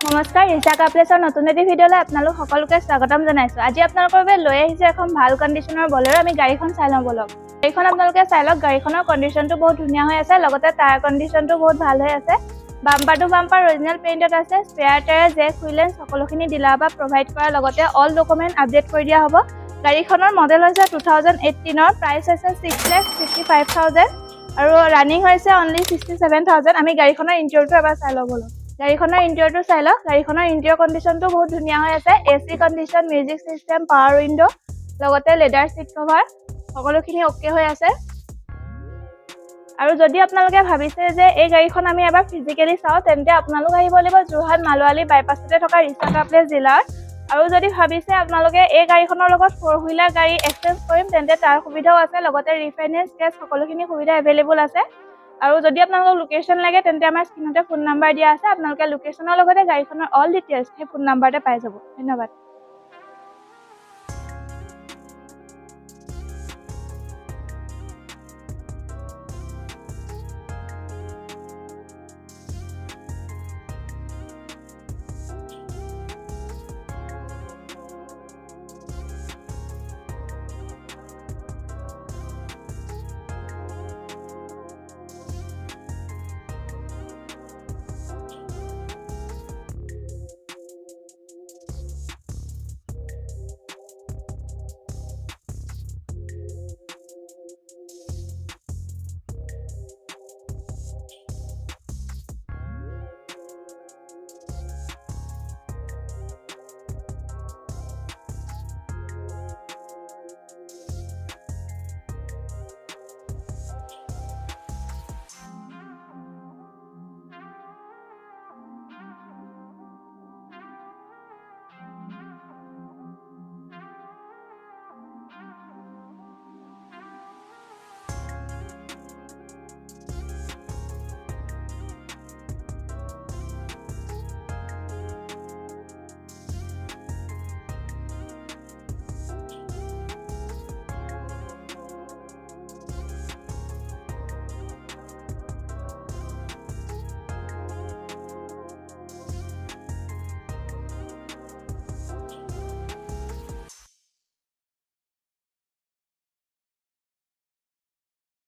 নমস্কাৰ, ৰিচা কাপ্লেছৰ নতুন এটি ভিডিঅ'লৈ আপোনালোক সকলোকে স্বাগতম জনাইছোঁ। আজি আপোনালোকৰ বাবে লৈ আহিছে এখন ভাল কণ্ডিশ্যনৰ বলেৰো। আমি গাড়ীখন চাই লওঁ বলক। গাড়ীখন আপোনালোকে চাই লওক। গাড়ীখনৰ কণ্ডিশ্যনটো বহুত ধুনীয়া হৈ আছে, লগতে টায়াৰ কণ্ডিশ্যনটো বহুত ভাল হৈ আছে। বাম্পাৰ টু বাম্পাৰ অৰিজিনেল পেইণ্টত আছে। স্পেয়াৰ টায়াৰ, জেক হুইলেঞ্চ সকলোখিনি ডিলাৰৰ পৰা প্ৰভাইড কৰাৰ লগতে অল ডকুমেণ্ট আপডেট কৰি দিয়া হ'ব। গাড়ীখনৰ মডেল হৈছে 2018, প্ৰাইচ হৈছে 6,55,000 আৰু ৰানিং হৈছে অনলি 67,000। আমি গাড়ীখনৰ ইণ্টেৰিয়ৰটো এবাৰ চাই লওঁ বলক। গাড়ীখনৰ ইণ্টেৰিয়ৰটো চাই লওক। গাড়ীখনৰ ইণ্টেৰিয়ৰ কণ্ডিশ্যনটো বহুত ধুনীয়া হৈ আছে। AC condition, music system, power window, লগতে লেডাৰ চিট কভাৰ সকলোখিনি অ'কে হৈ আছে। আৰু যদি আপোনালোকে ভাবিছে যে এই গাড়ীখন আমি এবাৰ ফিজিকেলি চাওঁ, তেন্তে আপোনালোক আহিব লাগিব যোৰহাট মালোৱালি বাইপাছতে থকা ৰিচা কাপ্লেছ ডিলাৰ। আৰু যদি ভাবিছে আপোনালোকে এই গাড়ীখনৰ লগত 4 হুইলাৰ গাড়ী এক্সচেঞ্জ কৰিম, তেন্তে তাৰ সুবিধাও আছে, লগতে ৰিফাইনেন্স কেছ সকলোখিনি সুবিধা এভেইলেবল আছে। আৰু যদি আপোনালোকক লোকেশ্যন লাগে, তেন্তে আমাৰ স্ক্ৰীনতে ফোন নাম্বাৰ দিয়া আছে। আপোনালোকে লোকেশ্যনৰ লগতে গাড়ীখনৰ অল ডিটেইলছ সেই ফোন নাম্বাৰতে পাই যাব। ধন্যবাদ।